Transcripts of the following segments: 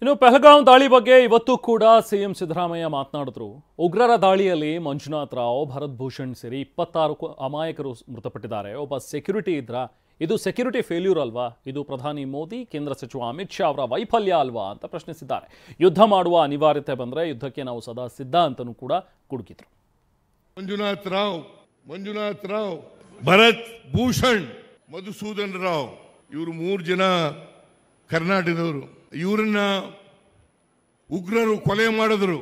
ಇನ್ನು ಪಹಲ್ಗಾಂವ್ ದಾಳಿ ಬಗ್ಗೆ ಇವತ್ತು ಕೂಡ ಸಿಎಂ ಸಿದ್ದರಾಮಯ್ಯ ಮಾತನಾಡಿದ್ರು. ಉಗ್ರರ ದಾಳಿಯಲ್ಲಿ ಮಂಜುನಾಥ್ ರಾವ್, ಭರತ್ ಭೂಷಣ್ ಸೇರಿ 26 ಅಮಾಯಕರು ಮೃತಪಟ್ಟಿದ್ದಾರೆ. ಒಬ್ಬ ಸೆಕ್ಯೂರಿಟಿ ಇದ್ರ ಇದು ಸೆಕ್ಯೂರಿಟಿ ಫೇಲ್ಯೂರ್ ಅಲ್ವಾ? ಇದು ಪ್ರಧಾನಿ ಮೋದಿ, ಕೇಂದ್ರ ಸಚಿವ ಅಮಿತ್ ಶಾ ಅವರ ವೈಫಲ್ಯ ಅಲ್ವಾ ಅಂತ ಪ್ರಶ್ನಿಸಿದ್ದಾರೆ. ಯುದ್ಧ ಮಾಡುವ ಅನಿವಾರ್ಯತೆ ಬಂದರೆ ಯುದ್ಧಕ್ಕೆ ನಾವು ಸದಾ ಸಿದ್ಧ ಅಂತನೂ ಕೂಡ ಕುಡುಕಿದ್ರು. ಮಂಜುನಾಥ್ ರಾವ್, ಭರತ್ ಭೂಷಣ್, ಮಧುಸೂದನ್ ರಾವ್, ಇವರು 3 ಜನ ಕರ್ನಾಟಕದವರು. ಇವರನ್ನ ಉಗ್ರರು ಕೊಲೆ ಮಾಡಿದ್ರು.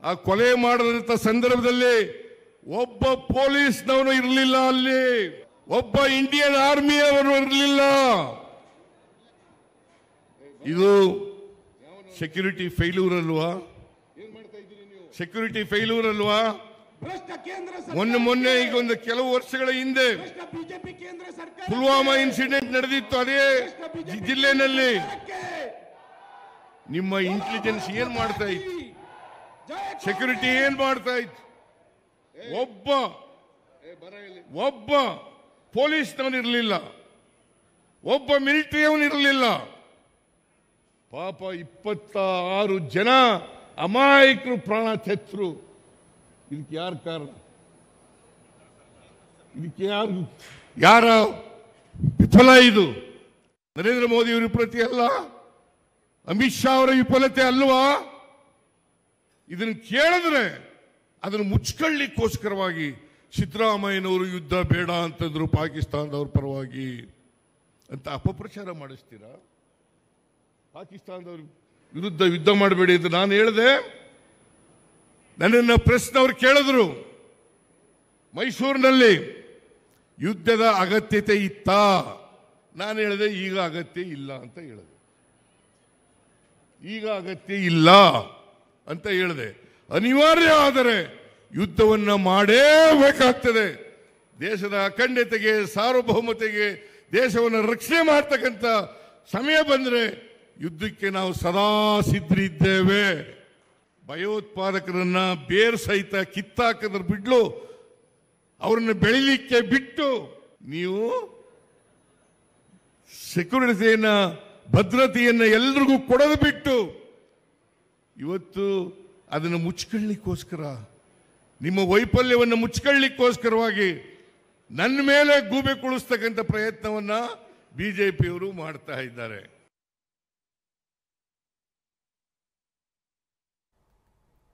ಆ ಕೊಲೆ ಮಾಡಿದಂಥ ಸಂದರ್ಭದಲ್ಲಿ ಒಬ್ಬ ಪೊಲೀಸ್ನವನು ಇರಲಿಲ್ಲ, ಅಲ್ಲಿ ಒಬ್ಬ ಇಂಡಿಯನ್ ಆರ್ಮಿಯವರು ಇರಲಿಲ್ಲ. ಇದು ಸೆಕ್ಯೂರಿಟಿ ಫೇಲ್ಯೂರ್ ಅಲ್ವಾ? ಸೆಕ್ಯೂರಿಟಿ ಫೇಲ್ಯೂರ್ ಅಲ್ವಾ? ಮೊನ್ನೆ ಈಗ ಒಂದು ಕೆಲವು ವರ್ಷಗಳ ಹಿಂದೆ ಪುಲ್ವಾಮಾ ಇನ್ಸಿಡೆಂಟ್ ನಡೆದಿತ್ತು. ಅದೇ ಜಿಲ್ಲೆನಲ್ಲಿ ನಿಮ್ಮ ಇಂಟೆಲಿಜೆನ್ಸ್ ಏನ್ ಮಾಡ್ತಾ ಇತ್ತು? ಸೆಕ್ಯೂರಿಟಿ ಏನ್ ಮಾಡ್ತಾ ಇತ್ತು? ಒಬ್ಬ ಪೊಲೀಸ್ನವನಿರಲಿಲ್ಲ, ಒಬ್ಬ ಮಿಲಿಟರಿಯವನಿರಲಿಲ್ಲ. ಪಾಪ 26 ಜನ ಅಮಾಯಕರು ಪ್ರಾಣ ತೆತ್ತರು. ಇದಕ್ಕೆ ಯಾರು ಕಾರಣ? ಇದಕ್ಕೆ ಯಾರ ವಿಫಲ? ಇದು ನರೇಂದ್ರ ಮೋದಿ ಅವರ ವಿಫಲತೆ ಅಲ್ಲ, ಅಮಿತ್ ಶಾ ಅವರ ವಿಫಲತೆ ಅಲ್ವಾ? ಇದನ್ನು ಕೇಳಿದ್ರೆ ಅದನ್ನು ಮುಚ್ಕೊಳ್ಳಿಕ್ಕೋಸ್ಕರವಾಗಿ ಸಿದ್ದರಾಮಯ್ಯನವರು ಯುದ್ಧ ಬೇಡ ಅಂತಂದ್ರು ಪಾಕಿಸ್ತಾನದವ್ರ ಪರವಾಗಿ ಅಂತ ಅಪಪ್ರಚಾರ ಮಾಡಿಸ್ತೀರಾ? ಪಾಕಿಸ್ತಾನದವ್ರ ವಿರುದ್ಧ ಯುದ್ಧ ಮಾಡಬೇಡಿ ಅಂತ ನಾನು ಹೇಳಿದೆ. ನನ್ನನ್ನು ಪ್ರೆಸ್ನವ್ರು ಕೇಳಿದ್ರು, ಮೈಸೂರಿನಲ್ಲಿ ಯುದ್ಧದ ಅಗತ್ಯತೆ ಇತ್ತಾ? ನಾನು ಹೇಳಿದೆ ಈಗ ಅಗತ್ಯ ಇಲ್ಲ ಅಂತ ಹೇಳಿದೆ. ಈಗ ಅಗತ್ಯ ಇಲ್ಲ ಅಂತ ಹೇಳಿದೆ. ಅನಿವಾರ್ಯ ಆದರೆ ಯುದ್ಧವನ್ನು ಮಾಡೇಬೇಕಾಗ್ತದೆ. ದೇಶದ ಅಖಂಡತೆಗೆ, ಸಾರ್ವಭೌಮತೆಗೆ, ದೇಶವನ್ನು ರಕ್ಷಣೆ ಮಾಡ್ತಕ್ಕಂಥ ಸಮಯ ಬಂದರೆ ಯುದ್ಧಕ್ಕೆ ನಾವು ಸದಾ ಸಿದ್ಧರಿದ್ದೇವೆ. ಭಯೋತ್ಪಾದಕರನ್ನ ಬೇರ್ ಸಹಿತ ಕಿತ್ತಾಕದ್ರ ಬಿಡ್ಲು ಅವರನ್ನು ಬೆಳಿಲಿಕ್ಕೆ ಬಿಟ್ಟು ನೀವು ಸೆಕ್ಯೂರಿಟಿಯನ್ನ, ಭದ್ರತೆಯನ್ನ ಎಲ್ರಿಗೂ ಕೊಡೋದು ಬಿಟ್ಟು ಇವತ್ತು ಅದನ್ನು ಮುಚ್ಕೊಳ್ಳಿಕ್ಕೋಸ್ಕರ, ನಿಮ್ಮ ವೈಫಲ್ಯವನ್ನು ಮುಚ್ಕೊಳ್ಳಿಕ್ಕೋಸ್ಕರವಾಗಿ ನನ್ನ ಮೇಲೆ ಗೂಬೆ ಕುಳಿಸ್ತಕ್ಕಂಥ ಪ್ರಯತ್ನವನ್ನ ಬಿಜೆಪಿಯವರು ಮಾಡ್ತಾ ಇದ್ದಾರೆ.